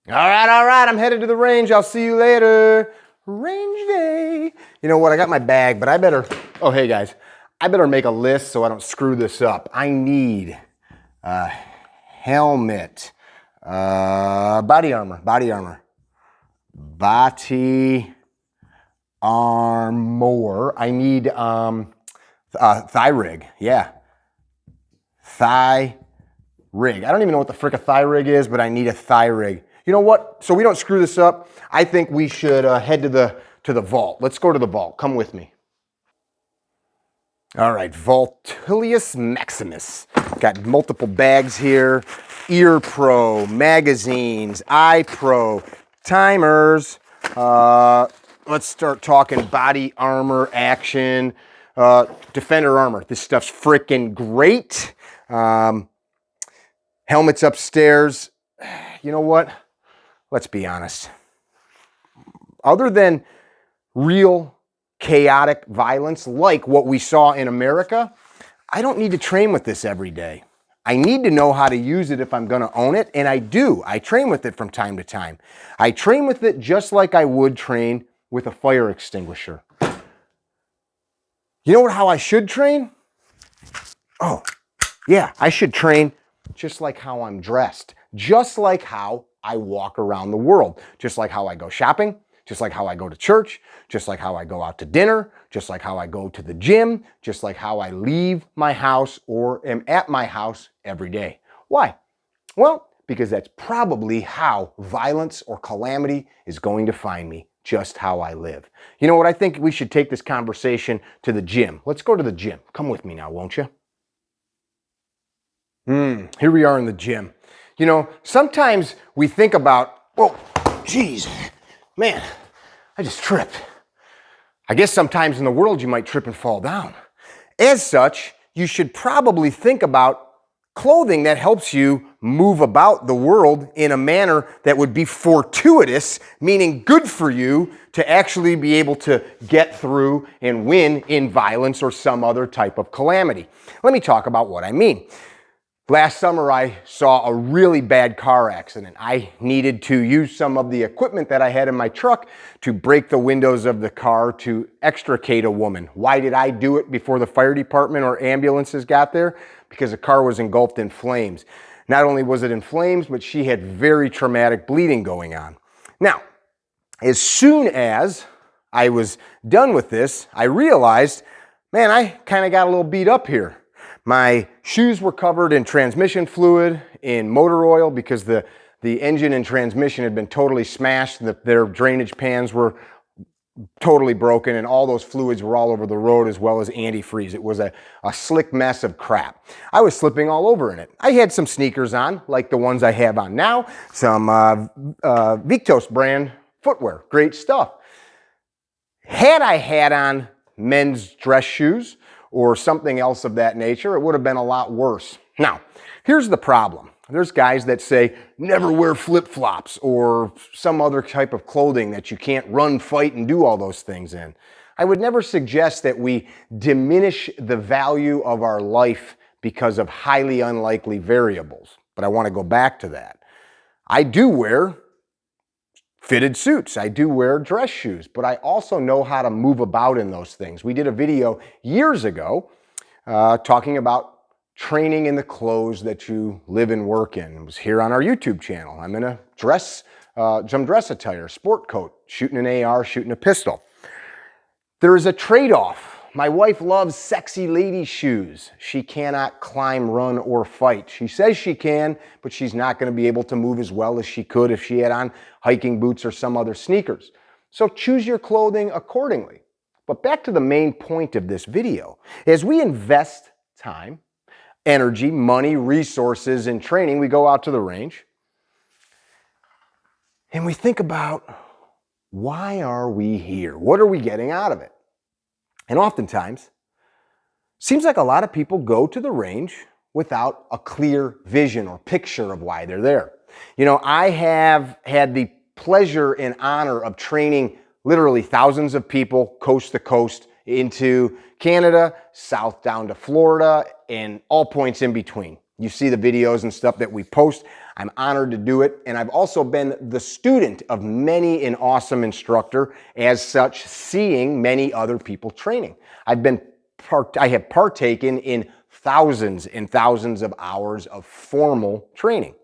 All right, I'm headed to the range. I'll see you later. Range day. You know what? I got my bag, but I better, oh, hey guys, I better make a list so I don't screw this up. I need a helmet, body armor, body armor. I need thigh rig. Yeah, thigh rig. I don't even know what the frick a thigh rig is, but I need a thigh rig. You know what? So we don't screw this up, I think we should head to the vault. Let's go to the vault. Come with me. All right, Vaultilius Maximus. Got multiple bags here. Ear Pro, magazines, Eye Pro, timers. Let's start talking body armor, action, Defender armor. This stuff's freaking great. Helmets upstairs. You know what? Let's be honest. Other than real chaotic violence like what we saw in America, I don't need to train with this every day. I need to know how to use it if I'm going to own it, and I do. I train with it from time to time. I train with it just like I would train with a fire extinguisher. You know how I should train? Oh, yeah, I should train just like how I'm dressed, just like how I walk around the world, just like how I go shopping, just like how I go to church, just like how I go out to dinner, just like how I go to the gym, just like how I leave my house or am at my house every day. Why? Well, because that's probably how violence or calamity is going to find me, just how I live. You know what? I think we should take this conversation to the gym. Let's go to the gym. Come with me now, won't you? Here we are in the gym. You know, sometimes we think about, oh, geez, man, I just tripped. I guess sometimes in the world you might trip and fall down. As such, you should probably think about clothing that helps you move about the world in a manner that would be fortuitous, meaning good for you to actually be able to get through and win in violence or some other type of calamity. Let me talk about what I mean. Last summer, I saw a really bad car accident. I needed to use some of the equipment that I had in my truck to break the windows of the car to extricate a woman. Why did I do it before the fire department or ambulances got there? Because the car was engulfed in flames. Not only was it in flames, but she had very traumatic bleeding going on. Now, as soon as I was done with this, I realized, man, I kind of got a little beat up here. My shoes were covered in transmission fluid, in motor oil, because the engine and transmission had been totally smashed. Their drainage pans were totally broken, and all those fluids were all over the road, as well as antifreeze. It was a slick mess of crap. I was slipping all over in it. I had some sneakers on, like the ones I have on now, some Victos brand footwear. Great stuff. Had I had on men's dress shoes or something else of that nature, it would have been a lot worse. Now, here's the problem. There's guys that say, never wear flip-flops or some other type of clothing that you can't run, fight, and do all those things in. I would never suggest that we diminish the value of our life because of highly unlikely variables, but I want to go back to that. I do wear fitted suits. I do wear dress shoes, but I also know how to move about in those things. We did a video years ago talking about training in the clothes that you live and work in. It was here on our YouTube channel. I'm in a some dress attire, sport coat, shooting an AR, shooting a pistol. There is a trade-off. My wife loves sexy lady shoes. She cannot climb, run, or fight. She says she can, but she's not going to be able to move as well as she could if she had on hiking boots or some other sneakers. So choose your clothing accordingly. But back to the main point of this video. As we invest time, energy, money, resources in training, we go out to the range and we think about, why are we here? What are we getting out of it? And oftentimes, seems like a lot of people go to the range without a clear vision or picture of why they're there. You know, I have had the pleasure and honor of training literally thousands of people coast to coast into Canada, south down to Florida, and all points in between. You see the videos and stuff that we post. I'm honored to do it, and I've also been the student of many an awesome instructor, as such, seeing many other people training. I have partaken in thousands and thousands of hours of formal training.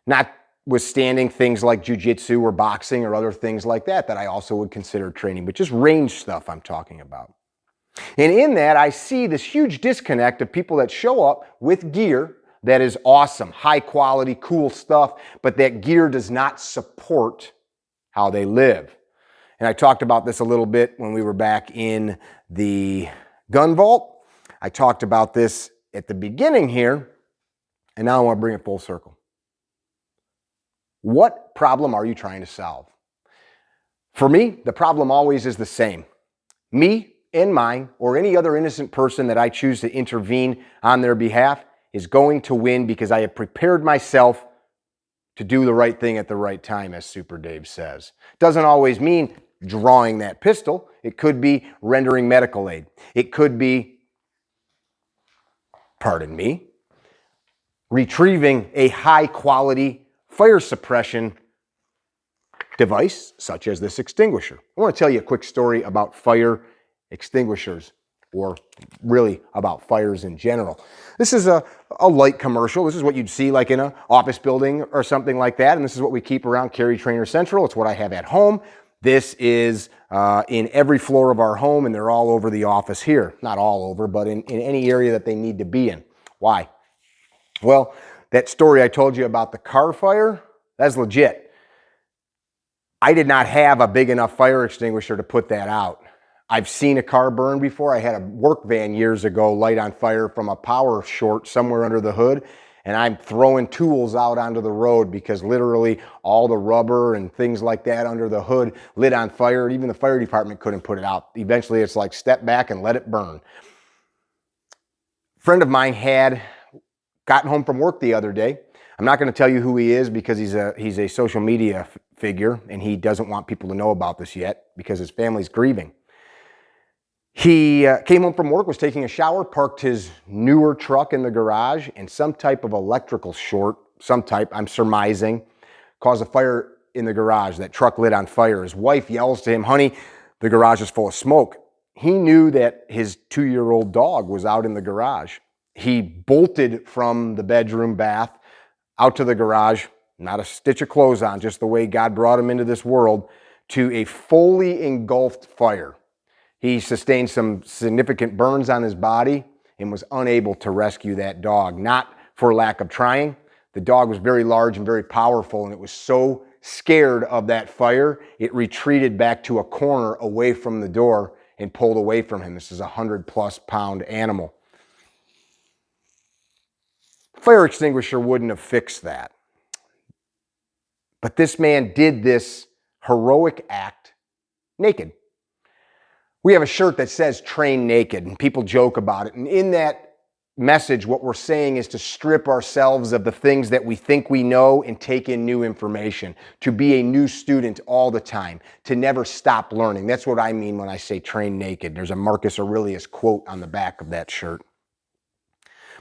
Notwithstanding things like jiu-jitsu or boxing or other things like that I also would consider training, but just range stuff I'm talking about. And in that, I see this huge disconnect of people that show up with gear that is awesome, high quality, cool stuff, but that gear does not support how they live. And I talked about this a little bit when we were back in the gun vault. I talked about this at the beginning here, and now I want to bring it full circle. What problem are you trying to solve? For me, the problem always is the same. Me and mine, or any other innocent person that I choose to intervene on their behalf, is going to win because I have prepared myself to do the right thing at the right time, as Super Dave says. Doesn't always mean drawing that pistol. It could be rendering medical aid. It could be, pardon me, retrieving a high quality fire suppression device, such as this extinguisher. I want to tell you a quick story about fire extinguishers, or really about fires in general. This is a light commercial. This is what you'd see like in an office building or something like that, and this is what we keep around Carry Trainer Central. It's what I have at home. This is in every floor of our home, and they're all over the office here. Not all over, but in any area that they need to be in. Why? Well, that story I told you about the car fire, that's legit. I did not have a big enough fire extinguisher to put that out. I've seen a car burn before. I had a work van years ago light on fire from a power short somewhere under the hood, and I'm throwing tools out onto the road because literally all the rubber and things like that under the hood lit on fire. Even the fire department couldn't put it out. Eventually it's like step back and let it burn. A friend of mine had gotten home from work the other day. I'm not going to tell you who he is because he's a social media figure, and he doesn't want people to know about this yet because his family's grieving. He came home from work, was taking a shower, parked his newer truck in the garage, and some type of electrical short, I'm surmising, caused a fire in the garage. That truck lit on fire. His wife yells to him, "Honey, the garage is full of smoke." He knew that his 2-year-old dog was out in the garage. He bolted from the bedroom bath out to the garage, not a stitch of clothes on, just the way God brought him into this world, to a fully engulfed fire. He sustained some significant burns on his body and was unable to rescue that dog, not for lack of trying. The dog was very large and very powerful, and it was so scared of that fire, it retreated back to a corner away from the door and pulled away from him. This is a 100+ pound animal. Fire extinguisher wouldn't have fixed that. But this man did this heroic act naked. We have a shirt that says "Train Naked," and people joke about it. And in that message, what we're saying is to strip ourselves of the things that we think we know and take in new information, to be a new student all the time, to never stop learning. That's what I mean when I say train naked. There's a Marcus Aurelius quote on the back of that shirt.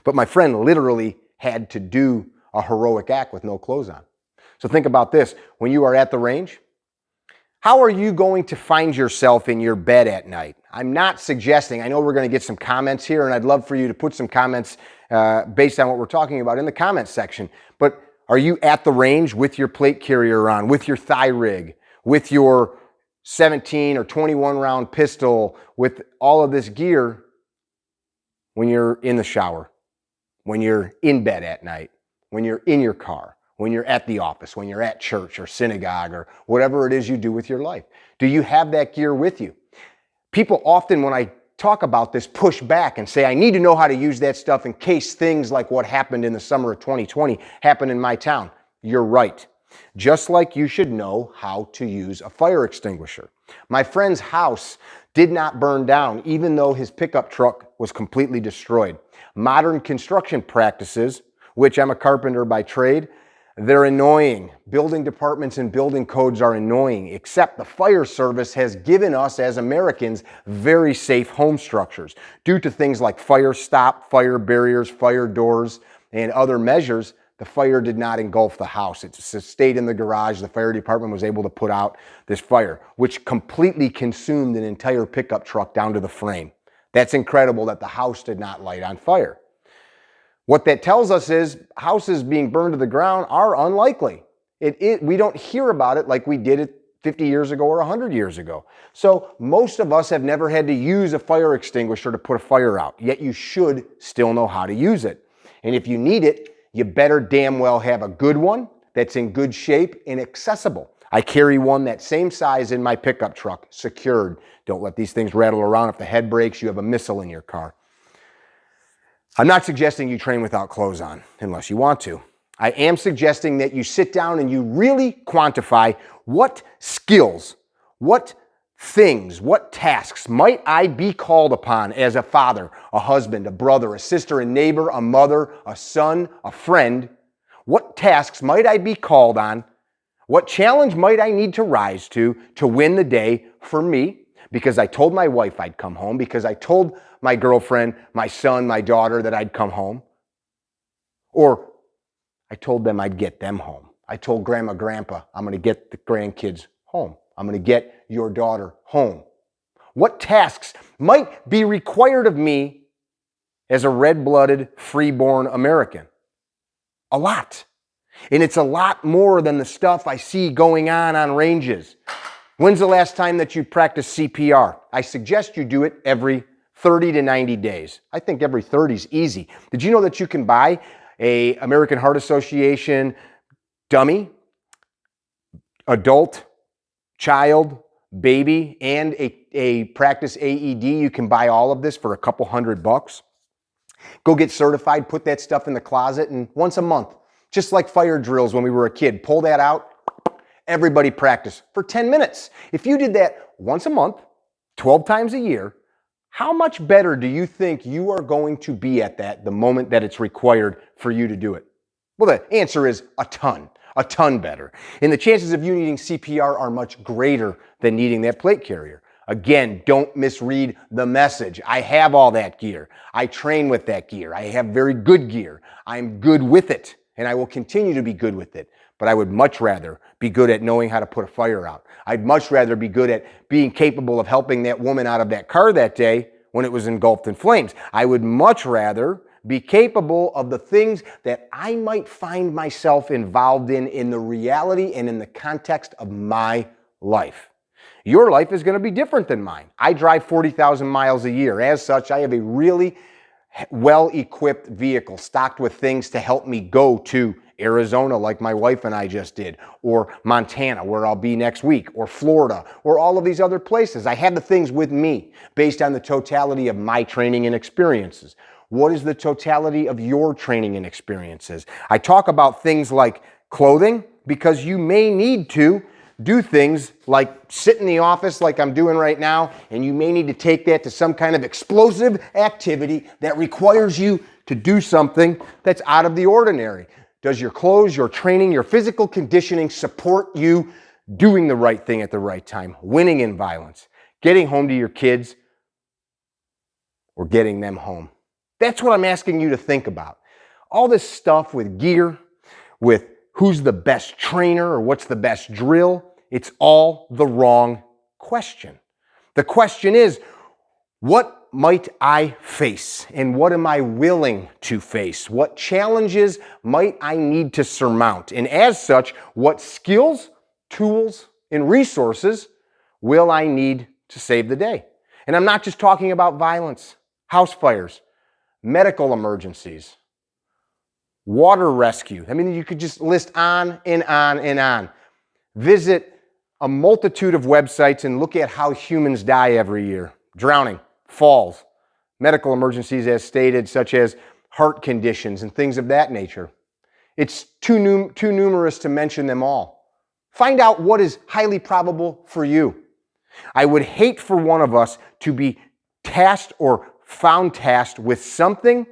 But my friend literally had to do a heroic act with no clothes on. So think about this. When you are at the range, how are you going to find yourself in your bed at night? I'm not suggesting, I know we're going to get some comments here, and I'd love for you to put some comments based on what we're talking about in the comments section. But are you at the range with your plate carrier on, with your thigh rig, with your 17 or 21 round pistol, with all of this gear when you're in the shower, when you're in bed at night, when you're in your car, when you're at the office, when you're at church or synagogue or whatever it is you do with your life? Do you have that gear with you? People often, when I talk about this, push back and say, I need to know how to use that stuff in case things like what happened in the summer of 2020 happen in my town. You're right. Just like you should know how to use a fire extinguisher. My friend's house did not burn down, even though his pickup truck was completely destroyed. Modern construction practices, which I'm a carpenter by trade, they're annoying. Building departments and building codes are annoying, except the fire service has given us as Americans very safe home structures due to things like fire stop, fire barriers, fire doors, and other measures the fire did not engulf the house. It stayed in the garage. The fire department was able to put out this fire, which completely consumed an entire pickup truck down to the frame. That's incredible that the house did not light on fire. What that tells us is houses being burned to the ground are unlikely. We don't hear about it like we did it 50 years ago or 100 years ago. So most of us have never had to use a fire extinguisher to put a fire out, yet you should still know how to use it. And if you need it, you better damn well have a good one that's in good shape and accessible. I carry one that same size in my pickup truck, secured. Don't let these things rattle around. If the head breaks, you have a missile in your car. I'm not suggesting you train without clothes on, unless you want to. I am suggesting that you sit down and you really quantify what skills, what things, what tasks might I be called upon as a father, a husband, a brother, a sister, a neighbor, a mother, a son, a friend. What tasks might I be called on? What challenge might I need to rise to win the day for me? Because I told my wife I'd come home, because I told my girlfriend, my son, my daughter that I'd come home. Or I told them I'd get them home. I told grandma, grandpa, I'm going to get the grandkids home. I'm going to get your daughter home. What tasks might be required of me as a red-blooded, free-born American? A lot. And it's a lot more than the stuff I see going on ranges. When's the last time that you practiced CPR? I suggest you do it every 30 to 90 days. I think every 30 is easy. Did you know that you can buy a American Heart Association dummy, adult, child, baby, and a practice AED? You can buy all of this for a couple $100. Go get certified, put that stuff in the closet, and once a month, just like fire drills when we were a kid, pull that out. Everybody practice for 10 minutes. If you did that once a month, 12 times a year, how much better do you think you are going to be at that the moment that it's required for you to do it? Well, the answer is a ton better. And the chances of you needing CPR are much greater than needing that plate carrier. Again, don't misread the message. I have all that gear. I train with that gear. I have very good gear. I'm good with it, and I will continue to be good with it. But I would much rather be good at knowing how to put a fire out. I'd much rather be good at being capable of helping that woman out of that car that day when it was engulfed in flames. I would much rather be capable of the things that I might find myself involved in the reality and in the context of my life. Your life is going to be different than mine. I drive 40,000 miles a year. As such, I have a really well-equipped vehicle stocked with things to help me go to Arizona like my wife and I just did, or Montana where I'll be next week, or Florida, or all of these other places. I have the things with me based on the totality of my training and experiences. What is the totality of your training and experiences? I talk about things like clothing because you may need to do things like sit in the office like I'm doing right now, and you may need to take that to some kind of explosive activity that requires you to do something that's out of the ordinary. Does your clothes, your training, your physical conditioning support you doing the right thing at the right time, winning in violence, getting home to your kids, or getting them home? That's what I'm asking you to think about. All this stuff with gear, with who's the best trainer or what's the best drill, it's all the wrong question. The question is, what might I face and what am I willing to face? What challenges might I need to surmount? And as such, what skills, tools, and resources will I need to save the day? And I'm not just talking about violence, house fires, medical emergencies, water rescue. I mean, you could just list on and on and on. Visit a multitude of websites and look at how humans die every year. Drowning, falls, medical emergencies as stated, such as heart conditions and things of that nature. It's too numerous to mention them all. Find out what is highly probable for you. I would hate for one of us to be tasked or found tasked with something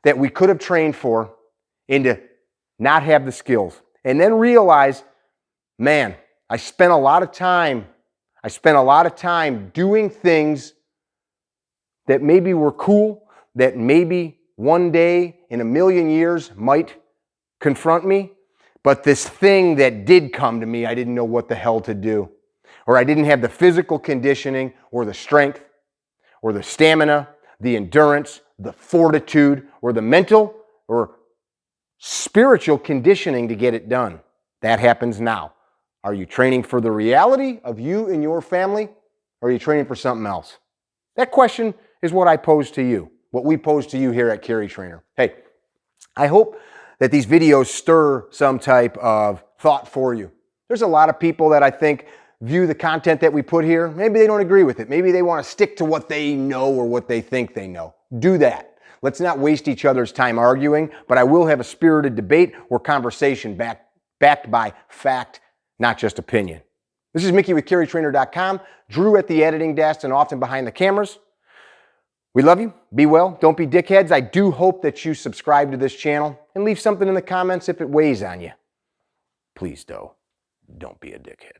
that we could have trained for and to not have the skills. And then realize, man, I spent a lot of time doing things that maybe were cool, that maybe one day in a million years might confront me, but this thing that did come to me, I didn't know what the hell to do. Or I didn't have the physical conditioning or the strength or the stamina, the endurance, the fortitude, or the mental or spiritual conditioning to get it done. That happens now. Are you training for the reality of you and your family, or are you training for something else? That question is what I pose to you, what we pose to you here at Carry Trainer. Hey, I hope that these videos stir some type of thought for you. There's a lot of people that I think view the content that we put here. Maybe they don't agree with it. Maybe they want to stick to what they know or what they think they know. Do that. Let's not waste each other's time arguing, but I will have a spirited debate or conversation backed by fact, not just opinion. This is Mickey with CarryTrainer.com, Drew at the editing desk and often behind the cameras. We love you. Be well. Don't be dickheads. I do hope that you subscribe to this channel and leave something in the comments if it weighs on you. Please, though, don't be a dickhead.